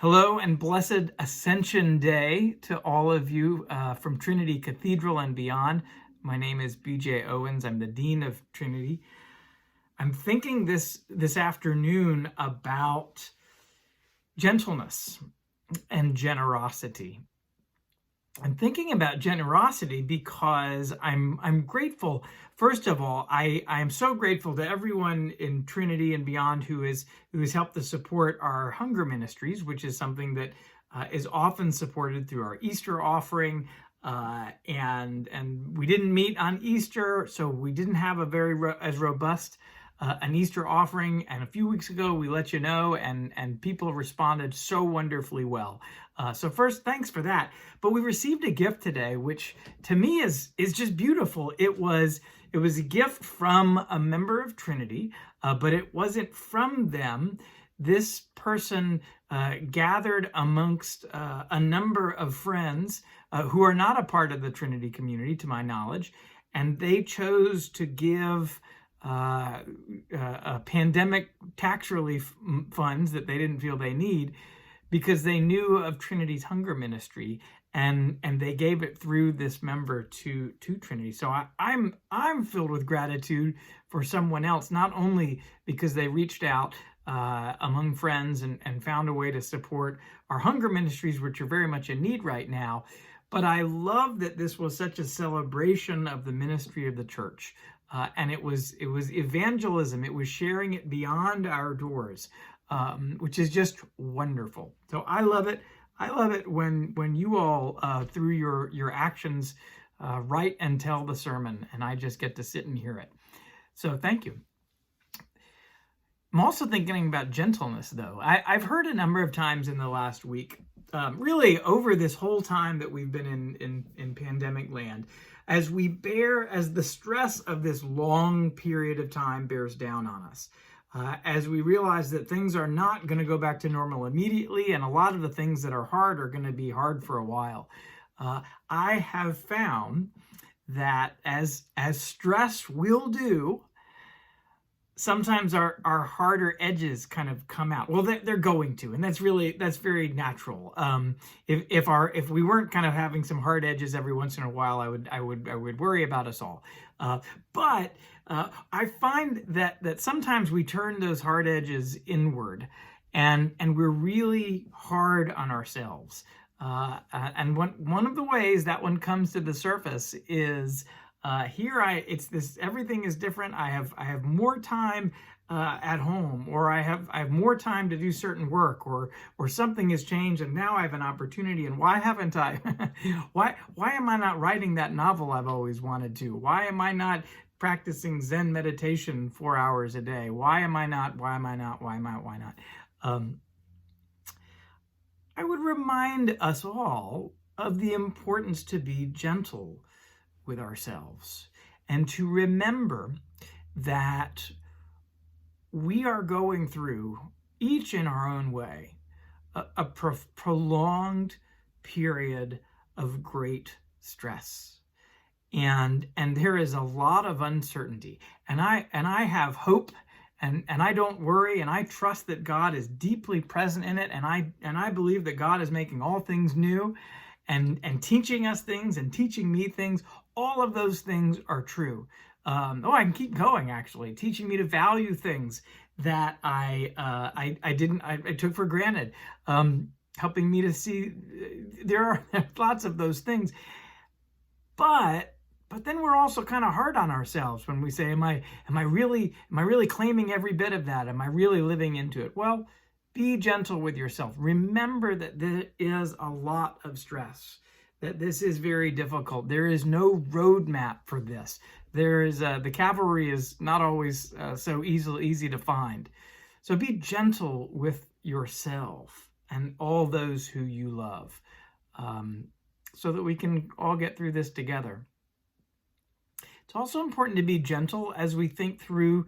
Hello and blessed Ascension Day to all of you from Trinity Cathedral and beyond. My name is B.J. Owens. I'm the Dean of Trinity. I'm thinking this afternoon about gentleness and generosity. I'm thinking about generosity because I'm grateful. First of all, I am so grateful to everyone in Trinity and beyond who has helped to support our hunger ministries, which is something that is often supported through our Easter offering. And we didn't meet on Easter, so we didn't have a as robust an Easter offering. And a few weeks ago, we let you know, and people responded so wonderfully well. So first, thanks for that. But we received a gift today, which to me is just beautiful. It was a gift from a member of Trinity, but it wasn't from them. This person gathered amongst a number of friends who are not a part of the Trinity community, to my knowledge, and they chose to give pandemic tax relief funds that they didn't feel they need because they knew of Trinity's hunger ministry, and they gave it through this member to Trinity. So I'm filled with gratitude for someone else, not only because they reached out among friends and found a way to support our hunger ministries, which are very much in need right now, but I love that this was such a celebration of the ministry of the church. And it was evangelism. It was sharing it beyond our doors, which is just wonderful. So I love it. I love it when you all, through your actions, write and tell the sermon, and I just get to sit and hear it. So thank you. I'm also thinking about gentleness, though. I've heard a number of times in the last week, really over this whole time that we've been in pandemic land, as the stress of this long period of time bears down on us, as we realize that things are not going to go back to normal immediately, and a lot of the things that are hard are going to be hard for a while. I have found that as stress will do, sometimes our harder edges kind of come out. Well, they're going to, and that's very natural. If we weren't kind of having some hard edges every once in a while, I would worry about us all. But I find that sometimes we turn those hard edges inward, and we're really hard on ourselves. And one of the ways that one comes to the surface is everything is different. I have more time at home, or I have more time to do certain work, or something has changed and now I have an opportunity, and why haven't I? why am I not writing that novel I've always wanted to? Why am I not practicing Zen meditation 4 hours a day? Why am I not? I would remind us all of the importance to be gentle with ourselves, and to remember that we are going through, each in our own way, a prolonged period of great stress, and there is a lot of uncertainty, and I have hope, and I don't worry, and I trust that God is deeply present in it, and I believe that God is making all things new, and teaching us things and teaching me things. All of those things are true. I can keep going, actually, teaching me to value things that I took for granted, helping me to see there are lots of those things. But then we're also kind of hard on ourselves when we say, am I really claiming every bit of that? Am I really living into it? Well, be gentle with yourself. Remember that there is a lot of stress, that this is very difficult. There is no roadmap for this. The cavalry is not always so easy to find. So be gentle with yourself and all those who you love, so that we can all get through this together. It's also important to be gentle as we think through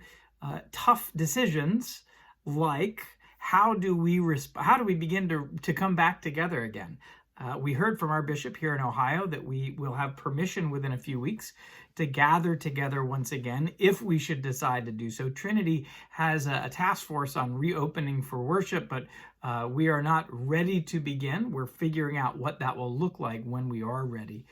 tough decisions, like how do we begin to come back together again? We heard from our bishop here in Ohio that we will have permission within a few weeks to gather together once again if we should decide to do so. Trinity has a task force on reopening for worship, but we are not ready to begin. We're figuring out what that will look like when we are ready.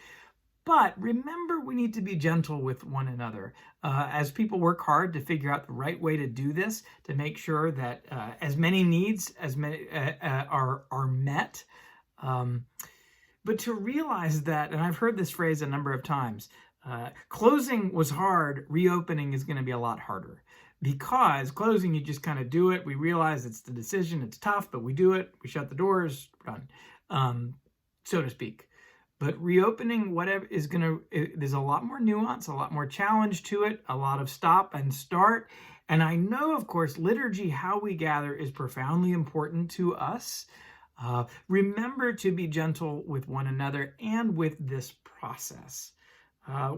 But remember, we need to be gentle with one another as people work hard to figure out the right way to do this, to make sure that as many needs as many are met. But to realize that, and I've heard this phrase a number of times, closing was hard, reopening is going to be a lot harder. Because closing, you just kind of do it. We realize it's the decision, it's tough, but we do it. We shut the doors, done, so to speak. But reopening, whatever is there's a lot more nuance, a lot more challenge to it, a lot of stop and start. And I know, of course, liturgy, how we gather, is profoundly important to us. Remember to be gentle with one another and with this process,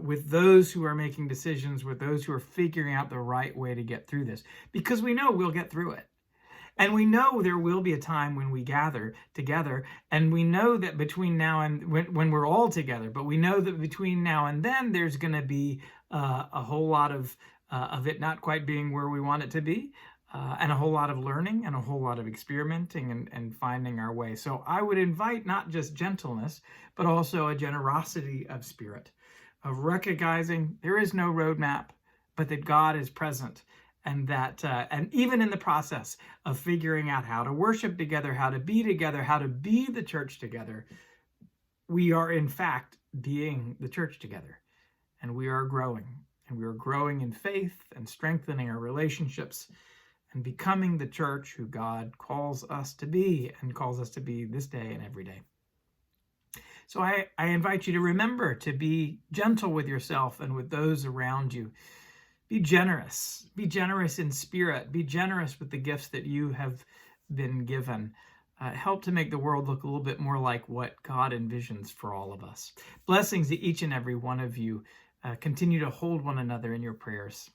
with those who are making decisions, with those who are figuring out the right way to get through this, because we know we'll get through it. And we know there will be a time when we gather together, and we know that between now and when we're all together, but we know that between now and then there's going to be a whole lot of it not quite being where we want it to be, and a whole lot of learning and a whole lot of experimenting and finding our way. So I would invite not just gentleness, but also a generosity of spirit, of recognizing there is no roadmap, but that God is present. And that, and even in the process of figuring out how to worship together, how to be the church together, we are in fact being the church together, and we are growing in faith and strengthening our relationships and becoming the church who God calls us to be and calls us to be this day and every day. So I invite you to remember to be gentle with yourself and with those around you. Be generous in spirit, be generous with the gifts that you have been given. Help to make the world look a little bit more like what God envisions for all of us. Blessings to each and every one of you. Continue to hold one another in your prayers.